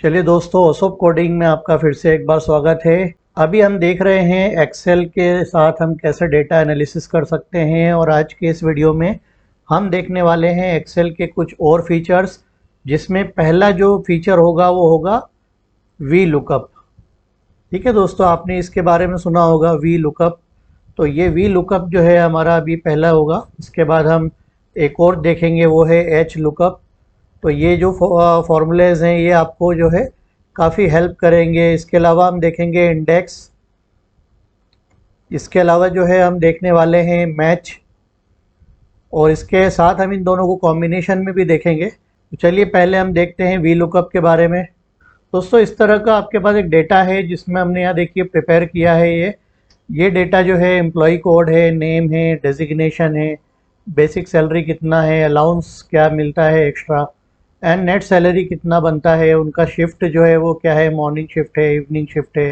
चलिए दोस्तों, ओसोप कोडिंग में आपका फिर से एक बार स्वागत है। अभी हम देख रहे हैं एक्सेल के साथ हम कैसे डेटा एनालिसिस कर सकते हैं, और आज के इस वीडियो में हम देखने वाले हैं एक्सेल के कुछ और फीचर्स, जिसमें पहला जो फीचर होगा वो होगा वी लुकअप। ठीक है दोस्तों, आपने इसके बारे में सुना होगा वी लुकअप। तो ये वी लुकअप जो है हमारा अभी पहला होगा। इसके बाद हम एक और देखेंगे, वो है एच लुकअप। तो ये जो फॉर्मूलेज हैं ये आपको जो है काफ़ी हेल्प करेंगे। इसके अलावा हम देखेंगे इंडेक्स। इसके अलावा जो है हम देखने वाले हैं मैच, और इसके साथ हम इन दोनों को कॉम्बिनेशन में भी देखेंगे। तो चलिए पहले हम देखते हैं वी लुकअप के बारे में। दोस्तों, इस तरह का आपके पास एक डेटा है जिसमें हमने यहाँ देखिए प्रिपेयर किया है। ये डेटा जो है एम्प्लॉय कोड है, नेम है, डेजिग्नेशन है, बेसिक सैलरी कितना है, अलाउंस क्या मिलता है एक्स्ट्रा, एंड नेट सैलरी कितना बनता है। उनका शिफ्ट जो है वो क्या है, मॉर्निंग शिफ्ट है, इवनिंग शिफ्ट है,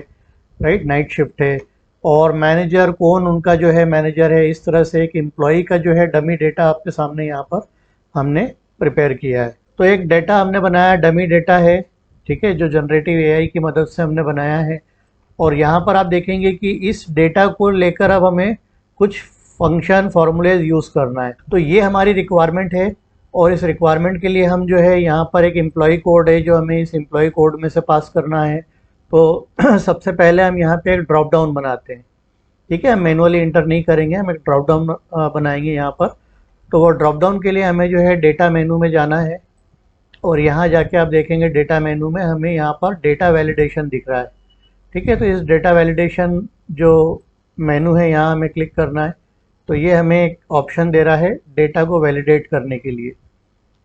राइट, नाइट शिफ्ट है, और मैनेजर कौन उनका जो है मैनेजर है। इस तरह से एक एम्प्लॉय का जो है डमी डेटा आपके सामने यहाँ पर हमने प्रिपेयर किया है। तो एक डेटा हमने बनाया, डमी डेटा है, ठीक है, जो जनरेटिव एआई की मदद से हमने बनाया है। और यहाँ पर आप देखेंगे कि इस डेटा को लेकर अब हमें कुछ फंक्शन फार्मूलेज यूज़ करना है। तो ये हमारी रिक्वायरमेंट है, और इस रिक्वायरमेंट के लिए हम जो है यहाँ पर एक एम्प्लॉय कोड है जो हमें इस एम्प्लॉय कोड में से पास करना है। तो सबसे पहले हम यहाँ पे एक ड्रॉप डाउन बनाते हैं। ठीक है, हम मैनुअली इंटर नहीं करेंगे, हम एक ड्रॉप डाउन बनाएंगे यहाँ पर। तो वो ड्रॉप डाउन के लिए हमें जो है डेटा मेनू में जाना है, और यहाँ जाके आप देखेंगे डेटा मेनू में हमें यहाँ पर डेटा वैलिडेशन दिख रहा है। ठीक है, तो इस डेटा वैलिडेशन जो मेनू है यहाँ हमें क्लिक करना है। तो ये हमें एक ऑप्शन दे रहा है डेटा को वैलिडेट करने के लिए।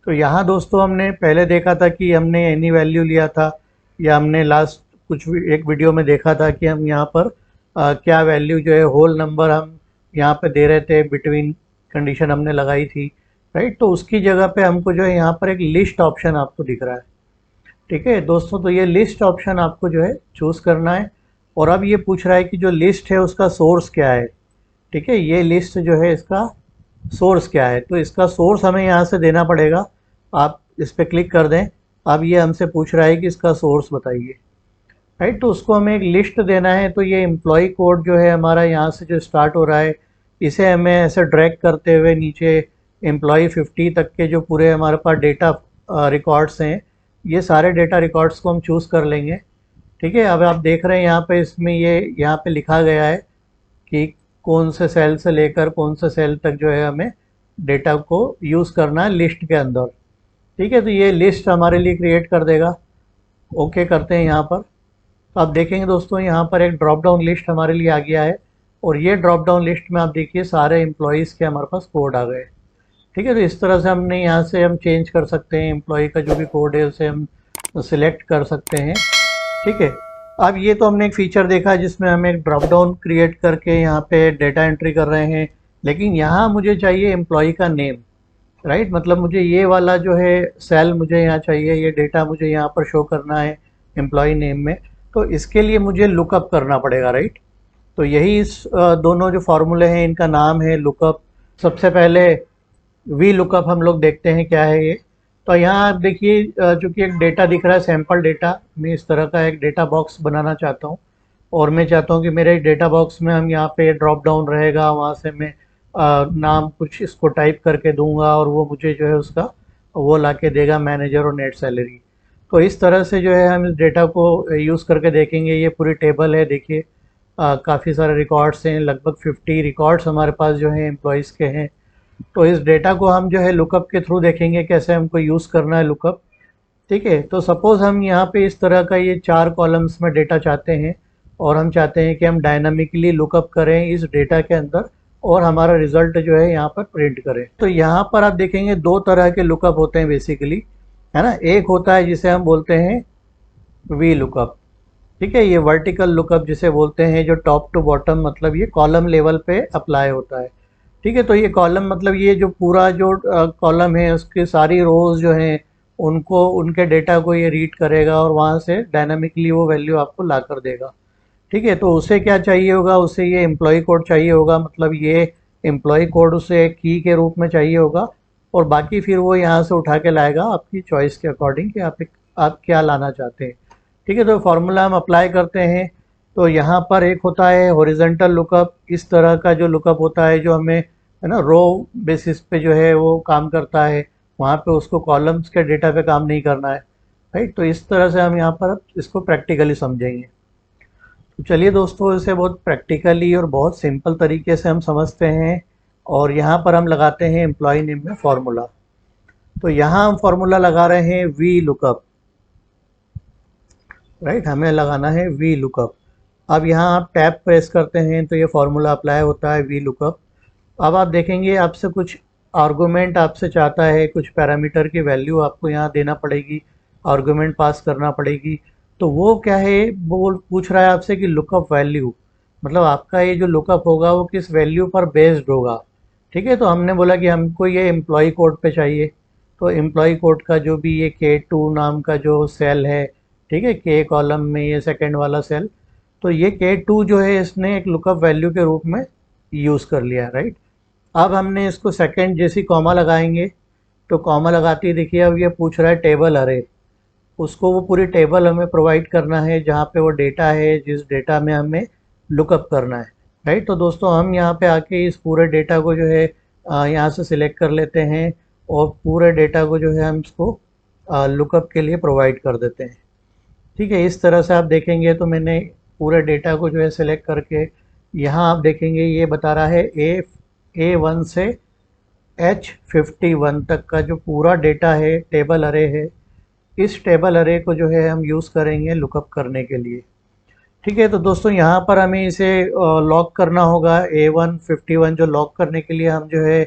तो यहाँ दोस्तों हमने पहले देखा था कि हमने एनी वैल्यू लिया था, या हमने लास्ट एक वीडियो में देखा था कि हम यहाँ पर क्या वैल्यू जो है होल नंबर हम यहाँ पे दे रहे थे, बिटवीन कंडीशन हमने लगाई थी, राइट। तो उसकी जगह पे हमको जो है यहाँ पर एक लिस्ट ऑप्शन आपको दिख रहा है। ठीक है दोस्तों, तो ये लिस्ट ऑप्शन आपको जो है चूज़ करना है। और अब ये पूछ रहा है कि जो लिस्ट है उसका सोर्स क्या है। ठीक है, ये लिस्ट जो है इसका सोर्स क्या है। तो इसका सोर्स हमें यहाँ से देना पड़ेगा। आप इस पर क्लिक कर दें। अब ये हमसे पूछ रहा है कि इसका सोर्स बताइए, राइट। तो उसको हमें एक लिस्ट देना है। तो ये एम्प्लॉय कोड जो है हमारा यहाँ से जो स्टार्ट हो रहा है, इसे हमें ऐसे ड्रैग करते हुए नीचे एम्प्लॉय 50 तक के जो पूरे हमारे पास डेटा रिकॉर्ड्स हैं, ये सारे डेटा रिकॉर्ड्स को हम चूज़ कर लेंगे। ठीक है, अब आप देख रहे हैं यहाँ पे इसमें ये यहाँ पे लिखा गया है कि कौन से सेल से लेकर कौन से सेल तक जो है हमें डेटा को यूज़ करना है लिस्ट के अंदर। ठीक है, तो ये लिस्ट हमारे लिए क्रिएट कर देगा। ओके करते हैं यहाँ पर। तो आप देखेंगे दोस्तों यहाँ पर एक ड्रॉप डाउन लिस्ट हमारे लिए आ गया है, और ये ड्रॉप डाउन लिस्ट में आप देखिए सारे एम्प्लॉयज़ के हमारे पास कोड आ गए। ठीक है, तो इस तरह से हमने यहाँ से हम चेंज कर सकते हैं, एम्प्लॉय का जो भी कोड है उसे हम सिलेक्ट कर सकते हैं। ठीक है, अब ये तो हमने एक फ़ीचर देखा जिसमें हम एक ड्रॉप डाउन क्रिएट करके यहाँ पे डेटा एंट्री कर रहे हैं। लेकिन यहाँ मुझे चाहिए एम्प्लॉय का नेम, राइट। मतलब मुझे ये वाला जो है सेल मुझे यहाँ चाहिए, ये डेटा मुझे यहाँ पर शो करना है एम्प्लॉय नेम में। तो इसके लिए मुझे लुकअप करना पड़ेगा, राइट। तो यही इस दोनों जो फार्मूले हैं इनका नाम है लुकअप। सबसे पहले वी लुकअप हम लोग देखते हैं क्या है ये। तो यहाँ आप देखिए, चूँकि एक डेटा दिख रहा है सैम्पल डेटा, मैं इस तरह का एक डेटा बॉक्स बनाना चाहता हूँ। और मैं चाहता हूँ कि मेरे डेटा बॉक्स में हम यहाँ पे ड्रॉप डाउन रहेगा, वहाँ से मैं नाम कुछ इसको टाइप करके दूंगा, और वो मुझे जो है उसका वो ला के देगा मैनेजर और नेट सैलरी। तो इस तरह से जो है हम इस डेटा को यूज़ करके देखेंगे। ये पूरी टेबल है, देखिए काफ़ी सारे रिकॉर्ड्स हैं, लगभग 50 रिकॉर्ड्स हमारे पास जो हैं एम्प्लॉयज़ के हैं। तो इस डेटा को हम जो है लुकअप के थ्रू देखेंगे कैसे हमको यूज़ करना है लुकअप। ठीक है, तो सपोज़ हम यहाँ पे इस तरह का ये 4 कॉलम्स में डेटा चाहते हैं, और हम चाहते हैं कि हम डायनामिकली लुकअप करें इस डेटा के अंदर, और हमारा रिजल्ट जो है यहाँ पर प्रिंट करें। तो यहाँ पर आप देखेंगे 2 तरह के लुकअप होते हैं बेसिकली, है ना। एक होता है जिसे हम बोलते हैं वी लुकअप। ठीक है, ये वर्टिकल लुकअप जिसे बोलते हैं, जो टॉप टू बॉटम, मतलब ये कॉलम लेवल पे अप्लाई होता है। ठीक है, तो ये कॉलम मतलब ये जो पूरा जो कॉलम है उसकी सारी रोज जो हैं उनको, उनके डेटा को ये रीड करेगा, और वहाँ से डायनामिकली वो वैल्यू आपको ला कर देगा। ठीक है, तो उसे क्या चाहिए होगा, उसे ये एम्प्लॉय कोड चाहिए होगा। मतलब ये एम्प्लॉय कोड उसे की के रूप में चाहिए होगा, और बाकी फिर वो यहाँ से उठा के लाएगा आपकी चॉइस के अकॉर्डिंग कि आप एक आप क्या लाना चाहते हैं। ठीक है, तो फार्मूला हम अप्लाई करते हैं। तो यहाँ पर एक होता है हॉरिजॉन्टल लुकअप, इस तरह का जो लुकअप होता है जो हमें है ना रो बेसिस पे जो है वो काम करता है, वहाँ पे उसको कॉलम्स के डेटा पे काम नहीं करना है। राइट, तो इस तरह से हम यहाँ पर इसको प्रैक्टिकली समझेंगे। तो चलिए दोस्तों, इसे बहुत प्रैक्टिकली और बहुत सिंपल तरीके से हम समझते हैं। और यहाँ पर हम लगाते हैं एम्प्लॉय नेम में फॉर्मूला। तो यहाँ हम फॉर्मूला लगा रहे हैं वी लुकअप। राइट, हमें लगाना है वी लुकअप। अब यहाँ आप टैब प्रेस करते हैं तो ये फार्मूला अप्लाई होता है वी लुकअप। अब आप देखेंगे आपसे कुछ आर्गूमेंट आपसे चाहता है, कुछ पैरामीटर की वैल्यू आपको यहाँ देना पड़ेगी, आर्गूमेंट पास करना पड़ेगी। तो वो क्या है, वो पूछ रहा है आपसे कि लुकअप वैल्यू, मतलब आपका ये जो लुकअप होगा वो किस वैल्यू पर बेस्ड होगा। ठीक है, तो हमने बोला कि हमको ये एम्प्लॉय कोड पे चाहिए। तो एम्प्लॉय कोड का जो भी ये K2 नाम का जो सेल है, ठीक है, के कॉलम में ये सेकंड वाला सेल, तो ये K2 जो है इसने एक लुकअप वैल्यू के रूप में यूज़ कर लिया। राइट, अब हमने इसको सेकंड जैसी कॉमा लगाएंगे। तो कॉमा लगाते ही देखिए अब ये पूछ रहा है टेबल अरे, उसको वो पूरी टेबल हमें प्रोवाइड करना है जहाँ पे वो डेटा है, जिस डेटा में हमें लुकअप करना है। राइट, तो दोस्तों हम यहाँ पे आके इस पूरे डेटा को जो है यहाँ से सिलेक्ट कर लेते हैं और पूरे डेटा को जो है हम इसको लुकअप के लिए प्रोवाइड कर देते हैं। ठीक है, इस तरह से आप देखेंगे तो मैंने पूरे डेटा को जो है सिलेक्ट करके यहाँ आप देखेंगे ये बता रहा है A1 से H51 तक का जो पूरा डेटा है टेबल अरे है। इस टेबल अरे को जो है हम यूज़ करेंगे लुकअप करने के लिए। ठीक है, तो दोस्तों यहाँ पर हमें इसे लॉक करना होगा। A151 जो लॉक करने के लिए हम जो है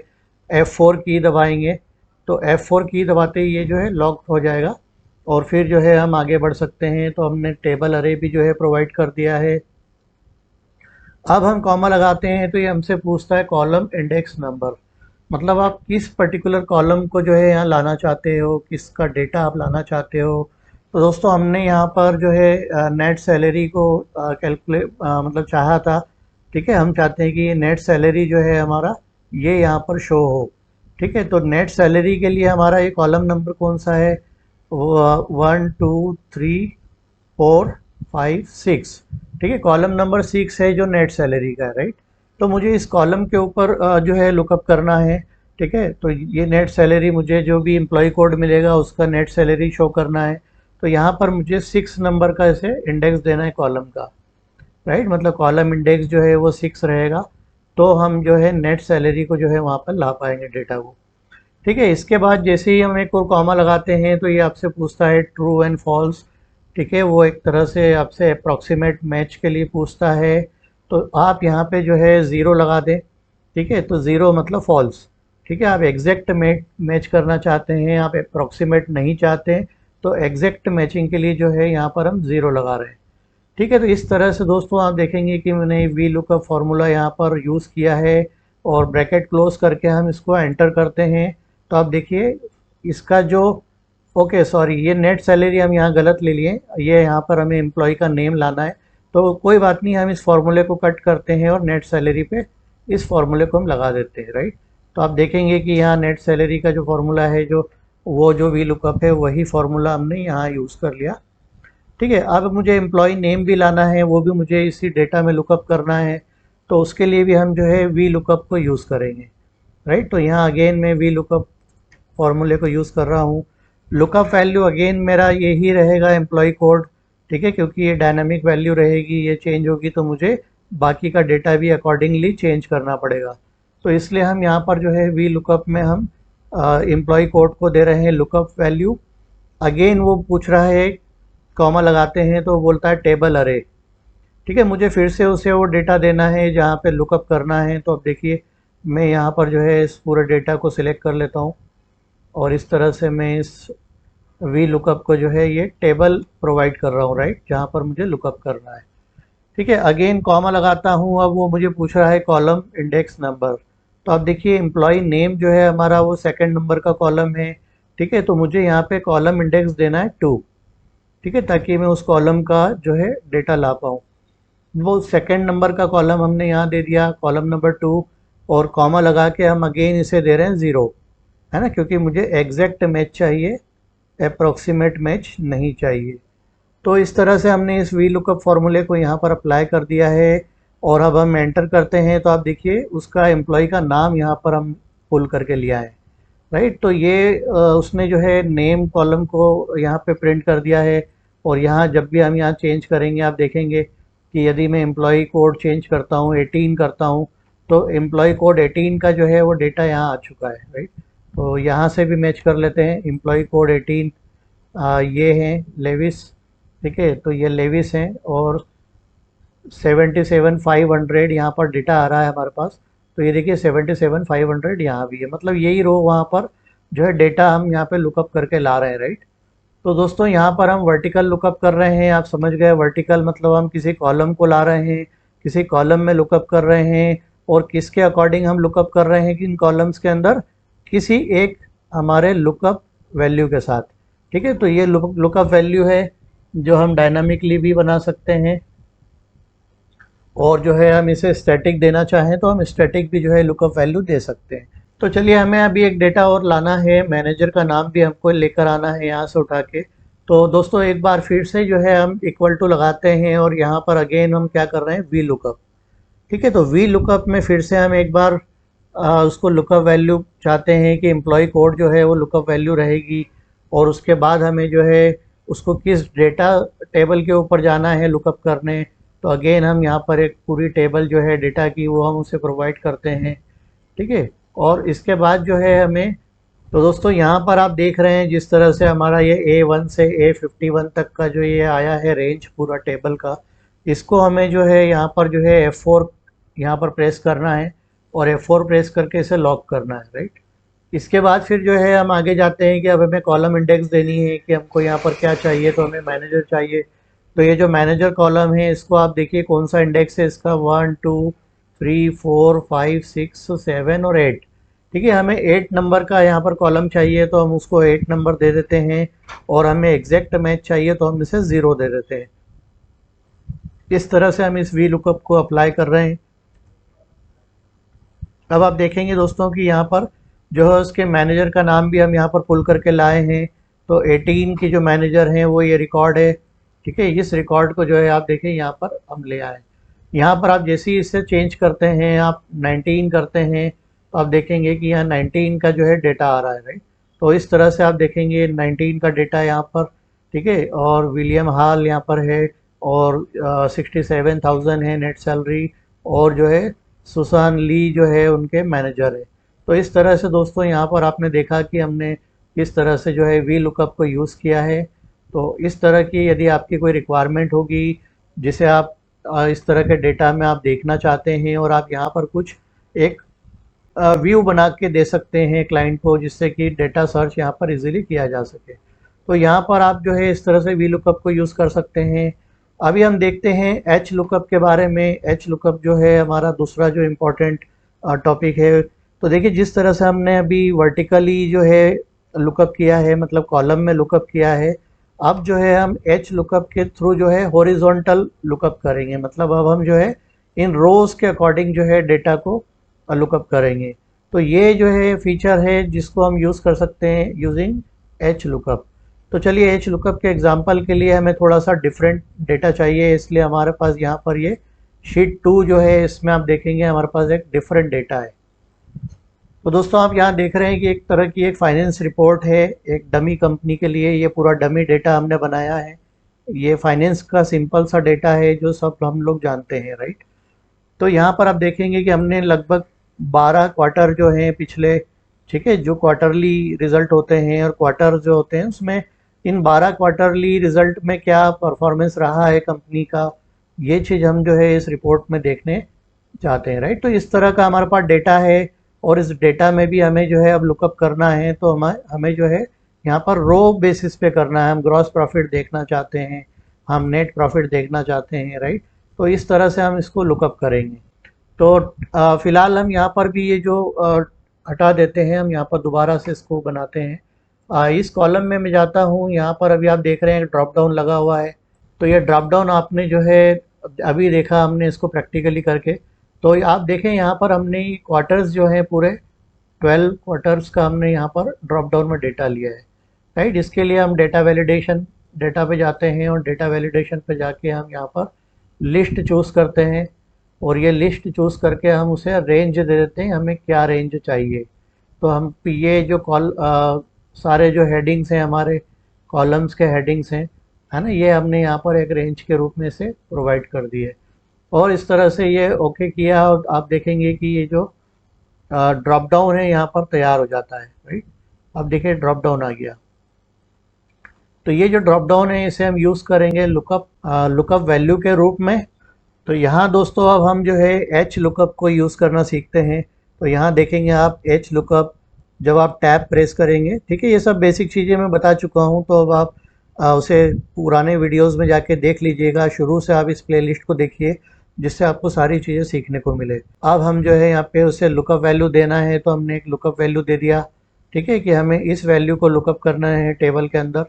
F4 की दबाएंगे। तो F4 की दबाते ही ये जो है लॉक हो जाएगा और फिर जो है हम आगे बढ़ सकते हैं। तो हमने टेबल अरे भी जो है प्रोवाइड कर दिया है। अब हम कॉमा लगाते हैं तो ये हमसे पूछता है कॉलम इंडेक्स नंबर, मतलब आप किस पर्टिकुलर कॉलम को जो है यहाँ लाना चाहते हो, किसका डेटा आप लाना चाहते हो। तो दोस्तों हमने यहाँ पर जो है नेट सैलरी को कैलकुलेट मतलब चाहा था। ठीक है, हम चाहते हैं कि ये नेट सैलरी जो है हमारा ये यहाँ पर शो हो। ठीक है, तो नेट सैलरी के लिए हमारा ये कॉलम नंबर कौन सा है, 1 2 3 4 5 6। ठीक है, कॉलम नंबर 6 है जो नेट सैलरी का है। राइट, तो मुझे इस कॉलम के ऊपर जो है लुकअप करना है। ठीक है, तो ये नेट सैलरी मुझे जो भी एम्प्लॉय कोड मिलेगा उसका नेट सैलरी शो करना है। तो यहाँ पर मुझे 6 नंबर का इसे इंडेक्स देना है कॉलम का। राइट, मतलब कॉलम इंडेक्स जो है वो 6 रहेगा, तो हम जो है नेट सैलरी को जो है वहाँ पर ला पाएंगे डेटा को। ठीक है, इसके बाद जैसे ही हम एक और कॉमा लगाते हैं तो ये आपसे पूछता है ट्रू एंड फॉल्स। ठीक है, वो एक तरह से आपसे अप्रॉक्सीमेट मैच के लिए पूछता है। तो आप यहाँ पे जो है ज़ीरो लगा दें। ठीक है, तो ज़ीरो मतलब फॉल्स। ठीक है, आप एग्जैक्ट मैच करना चाहते हैं, आप अप्रॉक्सीमेट नहीं चाहते, तो एग्जैक्ट मैचिंग के लिए जो है यहाँ पर हम ज़ीरो लगा रहे हैं। ठीक है, तो इस तरह से दोस्तों आप देखेंगे कि मैंने वी लुकअप फार्मूला यहाँ पर यूज़ किया है और ब्रैकेट क्लोज करके हम इसको एंटर करते हैं। तो आप देखिए इसका जो ओके सॉरी, ये नेट सैलरी हम यहाँ गलत ले लिए, ये यहाँ पर हमें एम्प्लॉय का नेम लाना है। तो कोई बात नहीं, हम इस फार्मूले को कट करते हैं और नेट सैलरी पे इस फार्मूले को हम लगा देते हैं। राइट, तो आप देखेंगे कि यहाँ नेट सैलरी का जो फार्मूला है, जो वी लुकअप है, वही फार्मूला हमने यहाँ यूज़ कर लिया। ठीक है, अब मुझे एम्प्लॉय नेम भी लाना है, वो भी मुझे इसी डेटा में लुकअप करना है। तो उसके लिए भी हम जो है वी लुकअप को यूज़ करेंगे। राइट, तो यहाँ अगेन मैं वी लुकअप फॉर्मूले को यूज़ कर रहा हूँ। लुकअप वैल्यू अगेन मेरा यही रहेगा एम्प्लॉय कोड। ठीक है, क्योंकि ये डायनामिक वैल्यू रहेगी, ये चेंज होगी तो मुझे बाकी का डेटा भी अकॉर्डिंगली चेंज करना पड़ेगा। तो इसलिए हम यहाँ पर जो है वी लुकअप में हम एम्प्लॉय कोड को दे रहे हैं लुकअप वैल्यू। अगेन वो पूछ रहा है, कॉमा लगाते हैं तो बोलता है टेबल अरे। ठीक है, मुझे फिर से उसे वो डेटा देना है जहाँ पे लुकअप करना है। तो अब देखिए मैं यहाँ पर जो है इस पूरे डेटा को सिलेक्ट कर लेता हूँ और इस तरह से मैं इस वी लुकअप को जो है ये टेबल प्रोवाइड कर रहा हूँ। राइट, जहाँ पर मुझे लुकअप करना है। ठीक है, अगेन कॉमा लगाता हूँ। अब वो मुझे पूछ रहा है कॉलम इंडेक्स नंबर। तो आप देखिए एम्प्लॉय नेम जो है हमारा वो सेकंड नंबर का कॉलम है। ठीक है, तो मुझे यहाँ पे कॉलम इंडेक्स देना है 2। ठीक है, ताकि मैं उस कॉलम का जो है डेटा ला पाऊँ। वो सेकंड नंबर का कॉलम हमने यहाँ दे दिया, कॉलम नंबर 2, और कॉमा लगा के हम अगेन इसे दे रहे हैं 0, है ना, क्योंकि मुझे एग्जैक्ट मैच चाहिए अप्रॉक्सीमेट मैच नहीं चाहिए। तो इस तरह से हमने इस वी लुकअप फॉर्मूले को यहाँ पर अप्लाई कर दिया है और अब हम एंटर करते हैं तो आप देखिए उसका एम्प्लॉय का नाम यहाँ पर हम पुल करके लिया है, राइट। तो ये उसने जो है नेम कॉलम को यहाँ पे प्रिंट कर दिया है और यहाँ जब भी हम यहाँ चेंज करेंगे आप देखेंगे कि यदि मैं एम्प्लॉय कोड चेंज करता हूँ 18 करता हूँ तो एम्प्लॉय कोड 18 का जो है वो डेटा यहाँ आ चुका है, राइट। तो यहाँ से भी मैच कर लेते हैं एम्प्लॉय कोड 18, ये हैं लेविस, ठीक है। तो ये लेविस हैं और 77,500 यहाँ पर डेटा आ रहा है हमारे पास। तो ये देखिए 77,500 यहाँ भी है, मतलब यही रो वहाँ पर जो है डेटा हम यहाँ पे लुकअप करके ला रहे हैं, राइट। तो दोस्तों यहाँ पर हम वर्टिकल लुकअप कर रहे हैं, आप समझ गए। वर्टिकल मतलब हम किसी कॉलम को ला रहे हैं, किसी कॉलम में लुकअप कर रहे हैं और किसके अकॉर्डिंग हम लुकअप कर रहे हैं कि इन कॉलम्स के अंदर किसी एक हमारे लुकअप वैल्यू के साथ, ठीक है। तो ये लुकअप वैल्यू है जो हम डायनामिकली भी बना सकते हैं और जो है हम इसे स्टैटिक देना चाहें तो हम स्टैटिक भी जो है लुकअप वैल्यू दे सकते हैं। तो चलिए हमें अभी एक डेटा और लाना है, मैनेजर का नाम भी हमको लेकर आना है यहाँ से उठा के। तो दोस्तों एक बार फिर से जो है हम इक्वल टू लगाते हैं और यहाँ पर अगेन हम क्या कर रहे हैं वी लुकअप, ठीक है। तो वी लुकअप में फिर से हम एक बार उसको लुकअप वैल्यू चाहते हैं कि एम्प्लॉय कोड जो है वो लुकअप वैल्यू रहेगी और उसके बाद हमें जो है उसको किस डेटा टेबल के ऊपर जाना है लुकअप करने। तो अगेन हम यहाँ पर एक पूरी टेबल जो है डेटा की वो हम उसे प्रोवाइड करते हैं, ठीक है। और इसके बाद जो है हमें, तो दोस्तों यहाँ पर आप देख रहे हैं जिस तरह से हमारा ये A1 से A51 तक का जो ये आया है रेंज पूरा टेबल का, इसको हमें जो है यहाँ पर जो है F4 यहाँ पर प्रेस करना है और F4 प्रेस करके इसे लॉक करना है, राइट। इसके बाद फिर जो है हम आगे जाते हैं कि अब हमें कॉलम इंडेक्स देनी है कि हमको यहाँ पर क्या चाहिए। तो हमें मैनेजर चाहिए। तो ये जो मैनेजर कॉलम है इसको आप देखिए कौन सा इंडेक्स है इसका, 1 2 3 4 5 6 7 और 8, ठीक है। हमें 8 नंबर का यहाँ पर कॉलम चाहिए तो हम उसको 8 नंबर दे देते हैं और हमें एग्जैक्ट मैच चाहिए तो हम इसे 0 दे देते हैं। इस तरह से हम इस वी लुकअप को अप्लाई कर रहे हैं। अब आप देखेंगे दोस्तों कि यहाँ पर जो है उसके मैनेजर का नाम भी हम यहाँ पर पुल करके लाए हैं। तो 18 के जो मैनेजर हैं वो ये रिकॉर्ड है, ठीक है। इस रिकॉर्ड को जो है आप देखें यहाँ पर हम ले आए। यहाँ पर आप जैसे ही इसे चेंज करते हैं आप 19 करते हैं तो आप देखेंगे कि यहाँ 19 का जो है डेटा आ रहा है, राइट। तो इस तरह से आप देखेंगे 19 का डेटा यहाँ पर, ठीक है। और विलियम हॉल यहाँ पर है और 67,000 है नेट सैलरी और जो है सुसान ली जो है उनके मैनेजर है। तो इस तरह से दोस्तों यहाँ पर आपने देखा कि हमने किस तरह से जो है वी लुकअप को यूज़ किया है। तो इस तरह की यदि आपकी कोई रिक्वायरमेंट होगी जिसे आप इस तरह के डेटा में आप देखना चाहते हैं और आप यहाँ पर कुछ एक व्यू बना के दे सकते हैं क्लाइंट को जिससे कि डेटा सर्च यहाँ पर इजीली किया जा सके। तो यहाँ पर आप जो है इस तरह से वी लुकअप को यूज़ कर सकते हैं। अभी हम देखते हैं एच लुकअप के बारे में। एच लुकअप जो है हमारा दूसरा जो इम्पोर्टेंट टॉपिक है। तो देखिए जिस तरह से हमने अभी वर्टिकली जो है लुकअप किया है, मतलब कॉलम में लुकअप किया है, अब जो है हम एच लुकअप के थ्रू जो है हॉरिजॉन्टल लुकअप करेंगे। मतलब अब हम जो है इन रोज के अकॉर्डिंग जो है डेटा को लुकअप करेंगे। तो ये जो है फीचर है जिसको हम यूज़ कर सकते हैं यूजिंग एच लुकअप। तो चलिए एच लुकअप के एग्जांपल के लिए हमें थोड़ा सा डिफरेंट डेटा चाहिए, इसलिए हमारे पास यहाँ पर ये शीट 2 जो है इसमें आप देखेंगे हमारे पास एक डिफरेंट डेटा है। तो दोस्तों आप यहाँ देख रहे हैं कि एक तरह की एक फाइनेंस रिपोर्ट है एक डमी कंपनी के लिए। ये पूरा डमी डेटा हमने बनाया है। ये फाइनेंस का सिंपल सा डेटा है जो सब हम लोग जानते हैं, राइट। तो यहाँ पर आप देखेंगे कि हमने लगभग 12 क्वार्टर जो हैं पिछले, ठीक है, जो क्वार्टरली रिजल्ट होते हैं और क्वार्टर जो होते हैं उसमें इन 12 क्वार्टरली रिजल्ट में क्या परफॉर्मेंस रहा है कंपनी का, ये चीज़ हम जो है इस रिपोर्ट में देखने चाहते हैं, राइट। तो इस तरह का हमारे पास डेटा है और इस डेटा में भी हमें जो है अब लुकअप करना है। तो हमें जो है यहाँ पर रो बेसिस पे करना है। हम ग्रॉस प्रॉफिट देखना चाहते हैं, हम नेट प्रॉफिट देखना चाहते हैं, राइट। तो इस तरह से हम इसको लुकअप करेंगे। तो फिलहाल हम यहाँ पर भी ये जो हटा देते हैं, हम यहाँ पर दोबारा से इसको बनाते हैं। इस कॉलम में मैं जाता हूँ, यहाँ पर अभी आप देख रहे हैं ड्रॉप डाउन लगा हुआ है। तो ये ड्रॉप डाउन आपने जो है अभी देखा हमने इसको प्रैक्टिकली करके। तो आप देखें यहाँ पर हमने क्वार्टर्स जो है पूरे 12 क्वार्टर्स का हमने यहाँ पर ड्रॉप डाउन में डेटा लिया है। राइट। इसके लिए हम डेटा पे जाते हैं और डेटा वैलिडेशन पे जाके हम यहाँ पर लिस्ट चूज़ करते हैं और ये लिस्ट चूज़ करके हम उसे रेंज दे देते हैं, हमें क्या रेंज चाहिए। तो हम ये जो सारे जो हेडिंग्स हैं, हमारे कॉलम्स के हेडिंग्स हैं, है ना, ये हमने यहाँ पर एक रेंज के रूप में से प्रोवाइड कर दिए और इस तरह से ये ओके किया और आप देखेंगे कि ये जो ड्रॉप डाउन है यहाँ पर तैयार हो जाता है। राइट, अब देखिए ड्रॉप डाउन आ गया। तो ये जो ड्रॉप डाउन है इसे हम यूज़ करेंगे लुकअप वैल्यू के रूप में। तो यहाँ दोस्तों अब हम जो है एच लुकअप को यूज़ करना सीखते हैं। तो यहाँ देखेंगे आप एच लुकअप, जब आप टैब प्रेस करेंगे, ठीक है, ये सब बेसिक चीज़ें मैं बता चुका हूँ, तो अब आप उसे पुराने वीडियोस में जाके देख लीजिएगा, शुरू से आप इस प्लेलिस्ट को देखिए जिससे आपको सारी चीज़ें सीखने को मिले। अब हम जो है यहाँ पे उसे लुकअप वैल्यू देना है, तो हमने एक लुकअप वैल्यू दे दिया, ठीक है, कि हमें इस वैल्यू को लुकअप करना है टेबल के अंदर।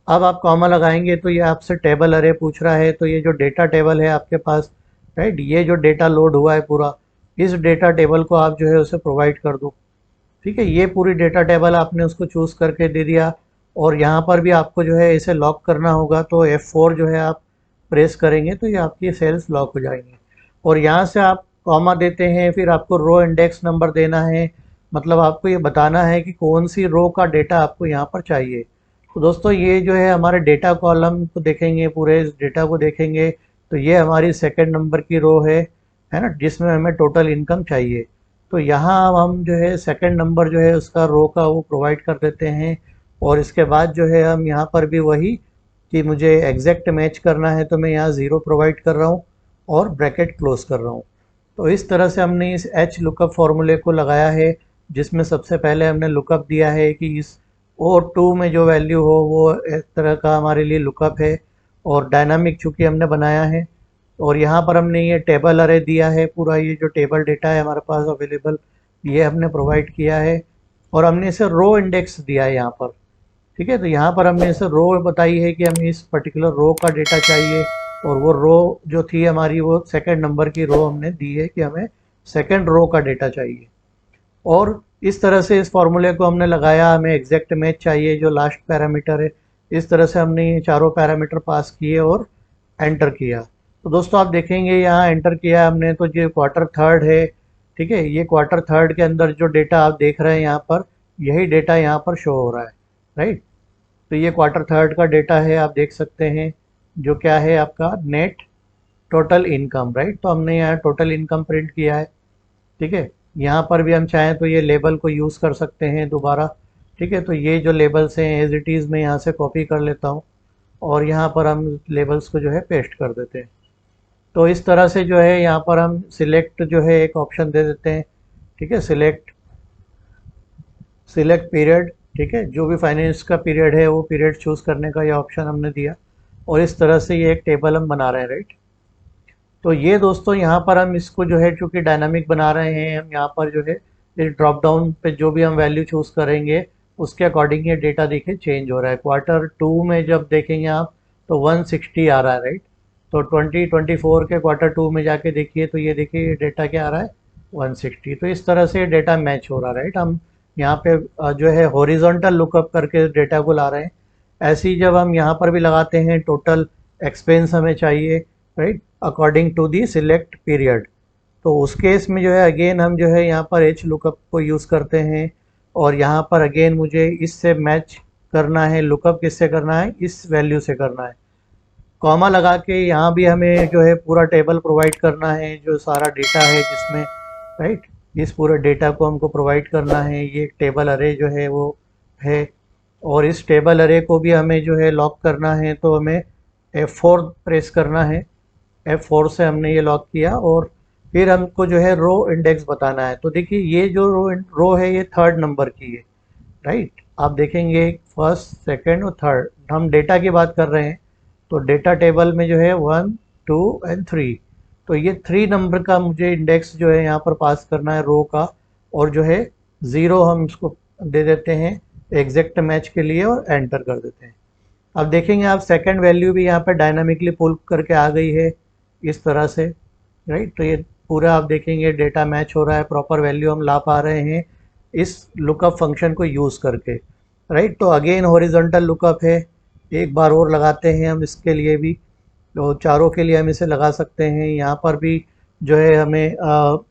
अब आप कॉमा लगाएंगे तो ये आपसे टेबल अरे पूछ रहा है, तो ये जो डेटा टेबल है आपके पास, राइट, ये जो डेटा लोड हुआ है पूरा, इस डेटा टेबल को आप जो है उसे प्रोवाइड कर दो। ठीक है, ये पूरी डेटा टेबल आपने उसको चूज़ करके दे दिया और यहाँ पर भी आपको जो है इसे लॉक करना होगा, तो F4 जो है आप प्रेस करेंगे तो ये आपकी सेल्स लॉक हो जाएंगी। और यहाँ से आप कॉमा देते हैं, फिर आपको रो इंडेक्स नंबर देना है, मतलब आपको ये बताना है कि कौन सी रो का डेटा आपको यहाँ पर चाहिए। तो दोस्तों ये जो है हमारे डेटा कॉलम को देखेंगे, पूरे इस डेटा को देखेंगे, तो ये हमारी सेकंड नंबर की रो है ना, जिसमें हमें टोटल इनकम चाहिए। तो यहाँ हम जो है सेकंड नंबर जो है उसका रो का वो प्रोवाइड कर देते हैं और इसके बाद जो है हम यहाँ पर भी वही कि मुझे एग्जैक्ट मैच करना है, तो मैं यहाँ 0 प्रोवाइड कर रहा हूँ और ब्रैकेट क्लोज कर रहा हूँ। तो इस तरह से हमने इस एच लुकअप फॉर्मूले को लगाया है, जिसमें सबसे पहले हमने लुकअप दिया है कि इस O2 में जो वैल्यू हो वो एक तरह का हमारे लिए लुकअप है और डायनामिक चूँकि हमने बनाया है। और यहाँ पर हमने ये टेबल अरे दिया है, पूरा ये जो टेबल डेटा है हमारे पास अवेलेबल, ये हमने प्रोवाइड किया है और हमने इसे रो इंडेक्स दिया है यहाँ पर। ठीक है, तो यहाँ पर हमने इसे रो बताई है कि हमें इस पर्टिकुलर रो का डेटा चाहिए और वो रो जो थी हमारी वो सेकंड नंबर की रो हमने दी है कि हमें सेकंड रो का डेटा चाहिए। और इस तरह से इस फॉर्मूले को हमने लगाया, हमें एग्जैक्ट मैच चाहिए जो लास्ट पैरामीटर है। इस तरह से हमने ये चारों पैरामीटर पास किए और एंटर किया। तो दोस्तों आप देखेंगे यहाँ एंटर किया हमने, तो ये क्वार्टर थर्ड है, ठीक है, ये क्वार्टर थर्ड के अंदर जो डेटा आप देख रहे हैं यहाँ पर, यही डेटा यहाँ पर शो हो रहा है। राइट, तो ये क्वार्टर थर्ड का डेटा है, आप देख सकते हैं, जो क्या है आपका नेट टोटल इनकम। राइट, तो हमने यहाँ टोटल इनकम प्रिंट किया है। ठीक है, यहाँ पर भी हम चाहें तो ये लेबल को यूज़ कर सकते हैं दोबारा। ठीक है, तो ये जो लेबल्स हैं एज इट इज़ मैं यहाँ से कॉपी कर लेता हूँ और यहाँ पर हम लेबल्स को जो है पेस्ट कर देते हैं। तो इस तरह से जो है यहाँ पर हम सिलेक्ट जो है एक ऑप्शन दे देते हैं। ठीक है, सिलेक्ट पीरियड, ठीक है, जो भी फाइनेंस का पीरियड है वो पीरियड चूज़ करने का ये ऑप्शन हमने दिया और इस तरह से ये एक टेबल हम बना रहे हैं। राइट, तो ये दोस्तों यहाँ पर हम इसको जो है चूँकि डायनामिक बना रहे हैं, हम यहाँ पर जो है इस ड्रॉप डाउन पे जो भी हम वैल्यू चूज़ करेंगे उसके अकॉर्डिंग ये डेटा देखिए चेंज हो रहा है। क्वार्टर 2 में जब देखेंगे आप तो 160 आ रहा है। राइट, तो 2024 के क्वार्टर 2 में जाके देखिए तो ये देखिए ये डेटा क्या आ रहा है, 160। तो इस तरह से डेटा मैच हो रहा है। राइट, हम यहाँ पे जो है हॉरिजॉन्टल लुकअप करके डेटा को ला रहे हैं। ऐसे ही जब हम यहाँ पर भी लगाते हैं टोटल एक्सपेंस हमें चाहिए, right, according to the select period, तो उस केस में जो है अगेन हम जो है यहाँ पर एच लुकअप को यूज़ करते हैं और यहाँ पर अगेन मुझे इससे मैच करना है, लुकअप किससे करना है, इस वैल्यू से करना है। कॉमा लगा के यहाँ भी हमें जो है पूरा टेबल प्रोवाइड करना है, जो सारा डेटा है जिसमें, राइट, इस पूरे डेटा को हमको प्रोवाइड करना है। ये टेबल अरे जो है वो है और इस टेबल अरे को भी हमें जो है लॉक करना है, तो हमें F4 प्रेस करना है। F4 से हमने ये लॉक किया और फिर हमको जो है रो इंडेक्स बताना है। तो देखिए ये जो रो है ये थर्ड नंबर की है। राइट, आप देखेंगे फर्स्ट, सेकंड और थर्ड, हम डेटा की बात कर रहे हैं तो डेटा टेबल में जो है 1, 2 एंड 3, तो ये 3 नंबर का मुझे इंडेक्स जो है यहाँ पर पास करना है रो का, और जो है 0 हम इसको दे देते हैं एग्जैक्ट मैच के लिए और एंटर कर देते हैं। अब देखेंगे आप सेकंड वैल्यू भी यहाँ पर डायनामिकली पुल करके आ गई है इस तरह से। राइट, तो ये पूरा आप देखेंगे डेटा मैच हो रहा है, प्रॉपर वैल्यू हम ला पा रहे हैं इस लुकअप फंक्शन को यूज़ करके। राइट। तो अगेन हॉरिजॉन्टल लुकअप है, एक बार और लगाते हैं हम इसके लिए भी, तो चारों के लिए हम इसे लगा सकते हैं। यहाँ पर भी जो है हमें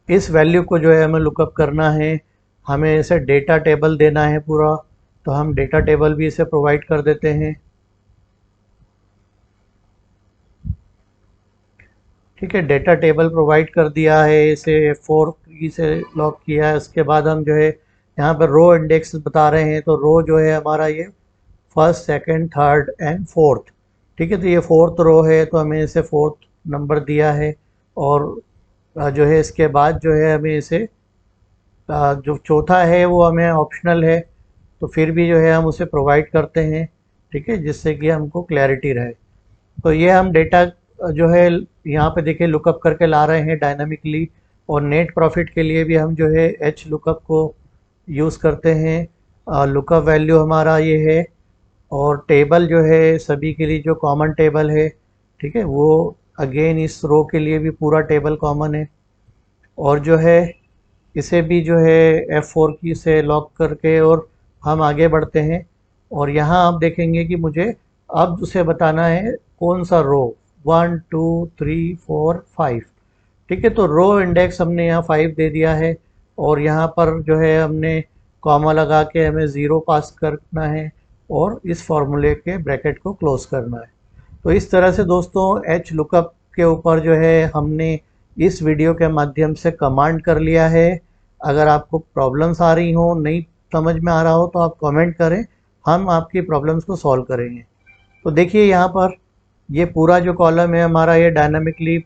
इस वैल्यू को जो है हमें लुकअप करना है, हमें इसे डेटा टेबल देना है पूरा, तो हम डेटा टेबल भी इसे प्रोवाइड कर देते हैं। ठीक है, डेटा टेबल प्रोवाइड कर दिया है, इसे F4 की से लॉक किया है। उसके बाद हम जो है यहाँ पर रो इंडेक्स बता रहे हैं, तो रो जो है हमारा ये first, second, third and fourth. ठीक है, तो ये फोर्थ रो है, तो हमें इसे फोर्थ नंबर दिया है। और जो है इसके बाद जो है हमें इसे जो चौथा है वो हमें ऑप्शनल है, तो फिर भी जो है हम उसे प्रोवाइड करते हैं। ठीक है, जिससे कि हमको क्लैरिटी रहे। तो ये हम डेटा जो है यहाँ पे देखिए लुकअप करके ला रहे हैं डायनामिकली। और नेट प्रॉफिट के लिए भी हम जो है एच लुकअप को यूज़ करते हैं। लुकअप वैल्यू हमारा ये है, और टेबल जो है सभी के लिए जो कॉमन टेबल है, ठीक है, वो अगेन इस रो के लिए भी पूरा टेबल कॉमन है। और जो है इसे भी जो है F4 की से लॉक करके और हम आगे बढ़ते हैं। और यहाँ आप देखेंगे कि मुझे अब उसे बताना है कौन सा रो, 1 2 3 4 5। ठीक है, तो रो इंडेक्स हमने यहाँ 5 दे दिया है, और यहाँ पर जो है हमने कॉमा लगा के हमें 0 पास करना है, और इस फॉर्मूले के ब्रैकेट को क्लोज करना है। तो इस तरह से दोस्तों एच लुकअप के ऊपर जो है हमने इस वीडियो के माध्यम से कमांड कर लिया है। अगर आपको प्रॉब्लम्स आ रही हो, नहीं समझ में आ रहा हो, तो आप कमेंट करें, हम आपकी प्रॉब्लम्स को सॉल्व करेंगे। तो देखिए यहाँ पर ये पूरा जो कॉलम है हमारा, ये डायनामिकली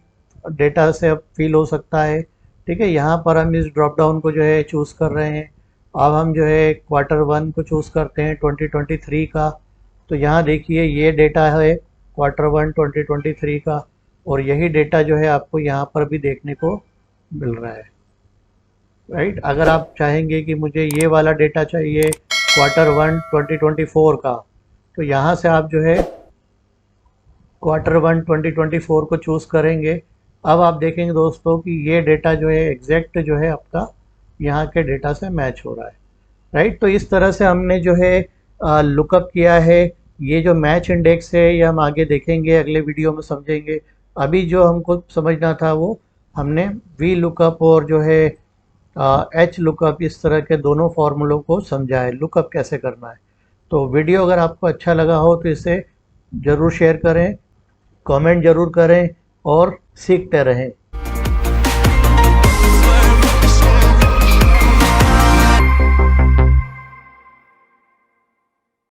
डेटा से अब फिल हो सकता है। ठीक है, यहाँ पर हम इस ड्रॉप डाउन को जो है चूज़ कर रहे हैं। अब हम जो है Q1 को चूज़ करते हैं 2023 का। तो यहाँ देखिए ये डेटा है Q1 2023 का, और यही डेटा जो है आपको यहाँ पर भी देखने को मिल रहा है। राइट, अगर आप चाहेंगे कि मुझे ये वाला डेटा चाहिए Q1 2024 का, तो यहाँ से आप जो है Q1 2024 को चूज़ करेंगे। अब आप देखेंगे दोस्तों कि ये डेटा जो है एग्जैक्ट जो है आपका यहाँ के डेटा से मैच हो रहा है। राइट, तो इस तरह से हमने जो है लुकअप किया है। ये जो मैच इंडेक्स है ये हम आगे देखेंगे, अगले वीडियो में समझेंगे। अभी जो हमको समझना था वो हमने वी लुकअप और जो है एच लुकअप, इस तरह के दोनों फार्मूलों को समझा है, लुकअप कैसे करना है। तो वीडियो अगर आपको अच्छा लगा हो तो इसे ज़रूर शेयर करें, कमेंट ज़रूर करें, और सीखते रहें।